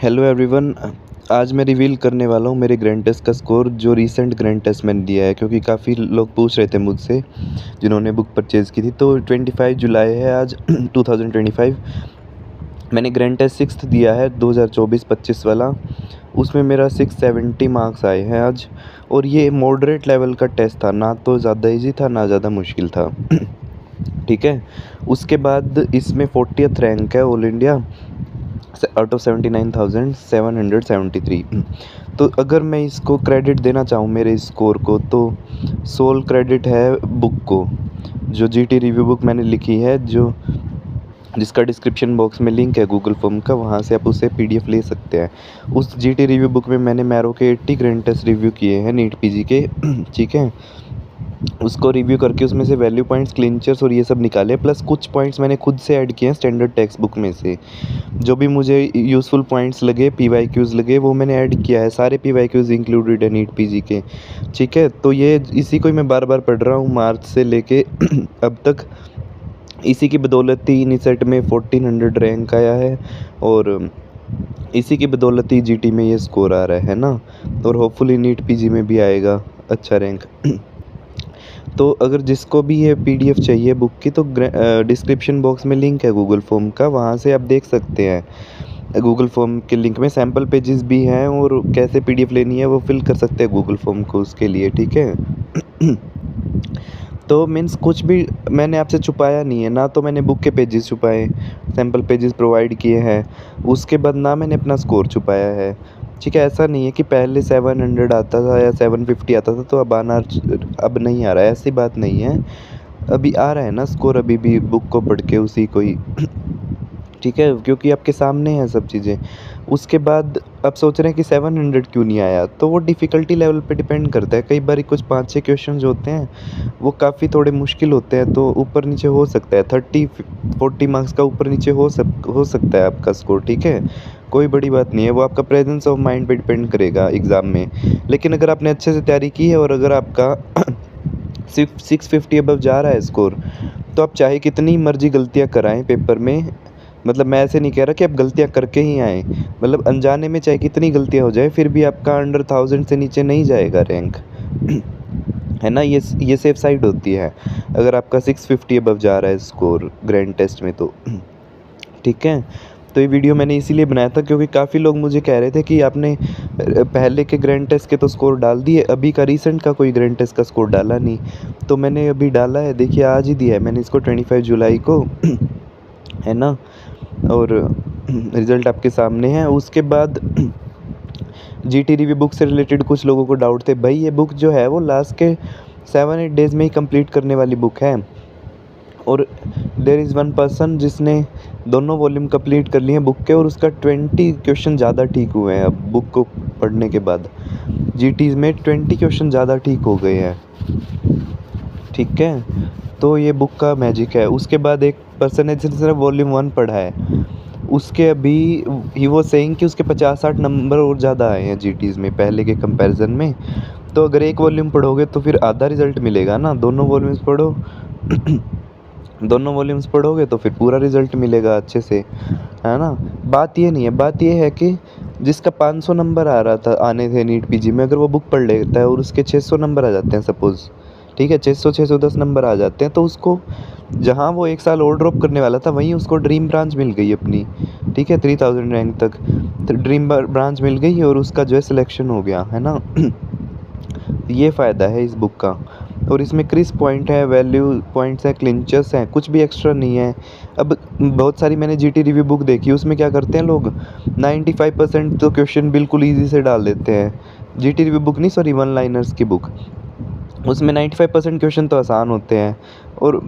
Hello everyone. आज मैं reveal करने वाला हूँ मेरे ग्रैंड टेस्ट का स्कोर जो रीसेंट ग्रैंड टेस्ट मैंने दिया है, क्योंकि काफ़ी लोग पूछ रहे थे मुझसे जिन्होंने बुक परचेज़ की थी। तो 25 जुलाई है आज 2025। मैंने ग्रैंड टेस्ट सिक्स्थ दिया है 2024-25 वाला। उसमें मेरा 670 मार्क्स आए हैं आज। और ये मॉडरेट लेवल का टेस्ट था, ना तो ज़्यादा इजी था ना ज़्यादा मुश्किल था। ठीक है। उसके बाद इसमें 40th रैंक है ऑल इंडिया आउट ऑफ 79,773। तो अगर मैं इसको क्रेडिट देना चाहूँ मेरे स्कोर को, तो सोल क्रेडिट है बुक को, जो जीटी रिव्यू बुक मैंने लिखी है, जो जिसका डिस्क्रिप्शन बॉक्स में लिंक है गूगल फॉर्म का, वहाँ से आप उसे पीडीएफ ले सकते हैं। उस जीटी रिव्यू बुक में मैंने मैरो के 80 ग्रैंड टेस्ट रिव्यू किए हैं नीट पीजी के। ठीक है। उसको रिव्यू करके उसमें से वैल्यू पॉइंट्स, क्लिंचर्स और ये सब निकाले, प्लस कुछ पॉइंट्स मैंने खुद से ऐड किए हैं स्टैंडर्ड टेक्स्ट बुक में से। जो भी मुझे यूज़फुल पॉइंट्स लगे, पीवाईक्यूज़ लगे, वो मैंने ऐड किया है। सारे पीवाईक्यूज़ इंक्लूडेड है नीट पीजी के। ठीक है। तो ये इसी को ही मैं बार बार पढ़ रहा हूँ मार्च से लेके अब तक। इसी की बदौलत ही इन सेट में 1400 रैंक आया है, और इसी की बदौलत ही जीटी में ये स्कोर आ रहा है ना। और होपफुली नीट पीजी में भी आएगा अच्छा रैंक। तो अगर जिसको भी ये पीडीएफ चाहिए बुक की, तो डिस्क्रिप्शन बॉक्स में लिंक है गूगल फॉर्म का, वहाँ से आप देख सकते हैं। गूगल फॉर्म के लिंक में सैम्पल पेजेस भी हैं, और कैसे पीडीएफ लेनी है वो फिल कर सकते हैं गूगल फॉर्म को उसके लिए। ठीक है। तो मीन्स कुछ भी मैंने आपसे छुपाया नहीं है ना, तो मैंने बुक के पेजेस छुपाए, सैम्पल पेजेस प्रोवाइड किए हैं। उसके बाद ना मैंने अपना स्कोर छुपाया है। ठीक है। ऐसा नहीं है कि पहले 700 आता था या 750 आता था तो अब नहीं आ रहा है, ऐसी बात नहीं है। अभी आ रहा है ना स्कोर, अभी भी बुक को पढ़ के उसी को ही। ठीक है, क्योंकि आपके सामने हैं सब चीज़ें। उसके बाद आप सोच रहे हैं कि 700 क्यों नहीं आया, तो वो डिफ़िकल्टी लेवल पे डिपेंड करता है। कई बार कुछ 5-6 क्वेश्चन जो होते हैं वो काफ़ी थोड़े मुश्किल होते हैं, तो ऊपर नीचे हो सकता है। 30-40 मार्क्स का ऊपर नीचे हो सकता है आपका स्कोर। ठीक है। कोई बड़ी बात नहीं है, वो आपका प्रेजेंस ऑफ माइंड पे डिपेंड करेगा एग्ज़ाम में। लेकिन अगर आपने अच्छे से तैयारी की है और अगर आपका सिर्फ 650 अबव जा रहा है स्कोर, तो आप चाहे कितनी मर्जी गलतियाँ कराएं पेपर में। मतलब मैं ऐसे नहीं कह रहा कि आप गलतियाँ करके ही आएँ, मतलब अनजाने में चाहे कितनी गलतियाँ हो जाए, फिर भी आपका अंडर 1000 से नीचे नहीं जाएगा रैंक। है ना। ये सेफ साइड होती है अगर आपका 650 अबव जा रहा है स्कोर ग्रैंड टेस्ट में तो। ठीक है। तो ये वीडियो मैंने इसीलिए बनाया था क्योंकि काफ़ी लोग मुझे कह रहे थे कि आपने पहले के ग्रैंड टेस्ट के तो स्कोर डाल दिए, अभी का रीसेंट का कोई ग्रैंड टेस्ट का स्कोर डाला नहीं। तो मैंने अभी डाला है, देखिए आज ही दिया है मैंने इसको 25 जुलाई को। है ना। और रिज़ल्ट आपके सामने है। उसके बाद जीटी रिव्यू बुक से रिलेटेड कुछ लोगों को डाउट थे। भाई ये बुक जो है वो लास्ट के 7-8 डेज़ में ही कंप्लीट करने वाली बुक है, और देयर इज़ वन पर्सन जिसने दोनों वॉल्यूम कंप्लीट कर लिए हैं बुक के, और उसका 20 क्वेश्चन ज़्यादा ठीक हुए हैं अब बुक को पढ़ने के बाद। जीटीज़ में 20 क्वेश्चन ज़्यादा ठीक हो गए हैं। ठीक है। तो ये बुक का मैजिक है। उसके बाद एक पर्सन है जिसने सिर्फ वॉल्यूम 1 पढ़ा है, उसके अभी ही वो सेइंग कि उसके 50-60 नंबर और ज़्यादा आए हैं जीटीज़ में पहले के कंपैरिजन में। तो अगर एक वॉल्यूम पढ़ोगे तो फिर आधा रिज़ल्ट मिलेगा ना, दोनों वॉल्यूम्स पढ़ो। दोनों वॉल्यूम्स पढ़ोगे तो फिर पूरा रिज़ल्ट मिलेगा अच्छे से। है ना। बात ये नहीं है, बात ये है कि जिसका 500 नंबर आ रहा था, आने थे नीट पीजी में, अगर वो बुक पढ़ लेता है और उसके 600 नंबर आ जाते हैं सपोज़, ठीक है, 600-610 नंबर आ जाते हैं, तो उसको जहाँ वो एक साल और ड्रॉप करने वाला था वहीं उसको ड्रीम ब्रांच मिल गई अपनी। ठीक है। 3000 रैंक तक तो ड्रीम ब्रांच मिल गई, और उसका जो है सिलेक्शन हो गया। है ना। ये फ़ायदा है इस बुक का। और इसमें क्रिस्प पॉइंट है, वैल्यू पॉइंट्स हैं, क्लिंचर्स हैं, कुछ भी एक्स्ट्रा नहीं है। अब बहुत सारी मैंने जीटी रिव्यू बुक देखी, उसमें क्या करते हैं लोग, 95% तो क्वेश्चन बिल्कुल ईजी से डाल देते हैं। जीटी रिव्यू बुक नहीं, सॉरी, वन लाइनर्स की बुक, उसमें 95% क्वेश्चन तो आसान होते हैं, और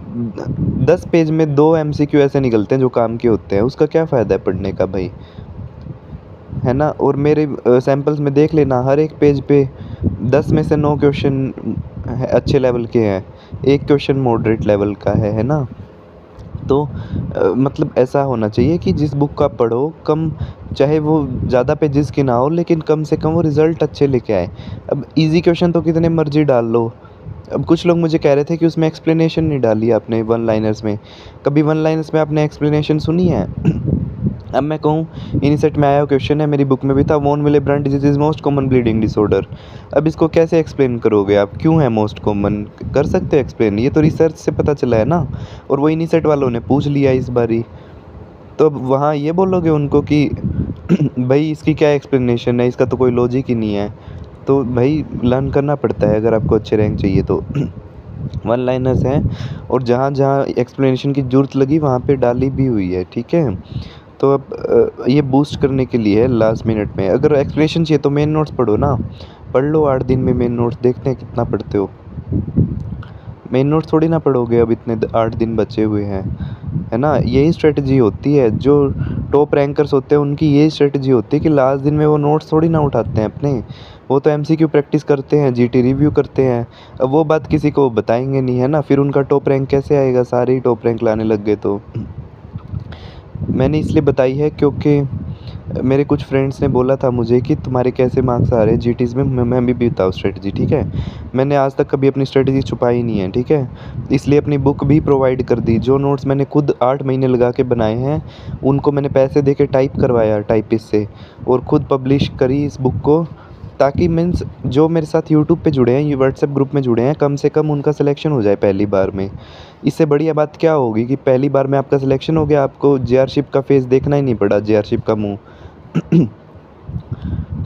10 पेज में 2 एमसीक्यू ऐसे निकलते हैं जो काम के होते हैं। उसका क्या फ़ायदा है पढ़ने का भाई। है ना। और मेरे सैम्पल्स में देख लेना, हर एक पेज पे 10 में से 9 क्वेश्चन अच्छे लेवल के हैं, एक क्वेश्चन मॉडरेट लेवल का है ना। तो मतलब ऐसा होना चाहिए कि जिस बुक का आप पढ़ो, कम चाहे वो ज़्यादा पेजेस की ना हो, लेकिन कम से कम वो रिज़ल्ट अच्छे लेके आए। अब इजी क्वेश्चन तो कितने मर्जी डाल लो। अब कुछ लोग मुझे कह रहे थे कि उसमें एक्सप्लेनेशन नहीं डाली आपने वन लाइनर्स में। कभी वन लाइनर्स में आपने एक्सप्लेनेशन सुनी है? अब मैं कहूँ इनसेट में आया क्वेश्चन है, मेरी बुक में भी था, von Willebrand disease is most common bleeding disorder. अब इसको कैसे एक्सप्लेन करोगे आप, क्यों है मोस्ट कॉमन, कर सकते हो एक्सप्लेन? ये तो रिसर्च से पता चला है ना, और वो इनसेट वालों ने पूछ लिया इस बारी। तो अब वहाँ ये बोलोगे उनको कि भाई इसकी क्या एक्सप्लेनेशन है, इसका तो कोई लॉजिक ही नहीं है। तो भाई लर्न करना पड़ता है अगर आपको अच्छे रैंक चाहिए तो। वन लाइनर्स हैं, और जहाँ जहाँ एक्सप्लेनेशन की ज़रूरत लगी वहाँ पे डाली भी हुई है, ठीक है। तो अब ये बूस्ट करने के लिए है लास्ट मिनट में। अगर एक्सप्लेनेशन चाहिए तो मेन नोट्स पढ़ो ना, पढ़ लो 8 दिन में मेन नोट्स, देखते हैं कितना पढ़ते हो। मेन नोट्स थोड़ी ना पढ़ोगे, अब इतने 8 दिन बचे हुए हैं, है ना। यही स्ट्रेटजी होती है, जो टॉप रैंकर्स होते हैं उनकी यही स्ट्रेटजी होती है कि लास्ट दिन में वो नोट्स थोड़ी ना उठाते हैं अपने, वो तो एमसीक्यू प्रैक्टिस करते हैं, जीटी रिव्यू करते हैं। अब वो बात किसी को बताएंगे नहीं, है ना, फिर उनका टॉप रैंक कैसे आएगा, सारे ही टॉप रैंक लाने लग गए। तो मैंने इसलिए बताई है क्योंकि मेरे कुछ फ्रेंड्स ने बोला था मुझे कि तुम्हारे कैसे मार्क्स आ रहे हैं जीटीज़ में, मैं भी बताऊँ स्ट्रेटजी, ठीक है। मैंने आज तक कभी अपनी स्ट्रेटजी छुपाई नहीं है, ठीक है। इसलिए अपनी बुक भी प्रोवाइड कर दी, जो नोट्स मैंने खुद 8 महीने लगा के बनाए हैं उनको मैंने पैसे दे के टाइप करवाया टाइपिस्ट से, और ख़ुद पब्लिश करी इस बुक को, ताकि मीन्स जो मेरे साथ यूट्यूब पे जुड़े हैं, ये व्हाट्सएप ग्रुप में जुड़े हैं, कम से कम उनका सिलेक्शन हो जाए पहली बार में। इससे बढ़िया बात क्या होगी कि पहली बार में आपका सिलेक्शन हो गया, आपको जेआरशिप का फेस देखना ही नहीं पड़ा, जेआरशिप का मुँह।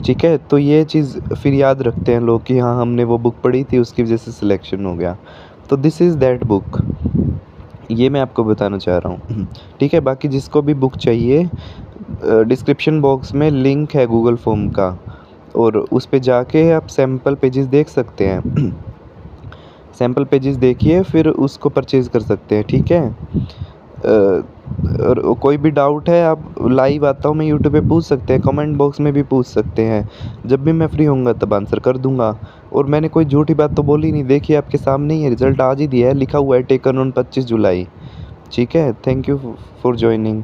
ठीक है, तो ये चीज़ फिर याद रखते हैं लोग कि हाँ हमने वो बुक पढ़ी थी उसकी वजह से सिलेक्शन हो गया। तो दिस इज़ दैट बुक, ये मैं आपको बताना चाह रहा हूँ। ठीक है, बाकी जिसको भी बुक चाहिए डिस्क्रिप्शन बॉक्स में लिंक है गूगल फॉर्म का, और उस पे जाके आप सैम्पल पेजेस देख सकते हैं। सैम्पल पेजेस देखिए फिर उसको परचेज़ कर सकते हैं, ठीक है। और कोई भी डाउट है आप लाइव आता हूँ मैं यूट्यूब पे पूछ सकते हैं, कमेंट बॉक्स में भी पूछ सकते हैं, जब भी मैं फ्री होऊंगा तब आंसर कर दूंगा। और मैंने कोई झूठी बात तो बोली नहीं, देखिए आपके सामने ही है, रिजल्ट आज ही दिया है, लिखा हुआ है टेकन ऑन 25 जुलाई। ठीक है, थैंक यू फॉर ज्वाइनिंग।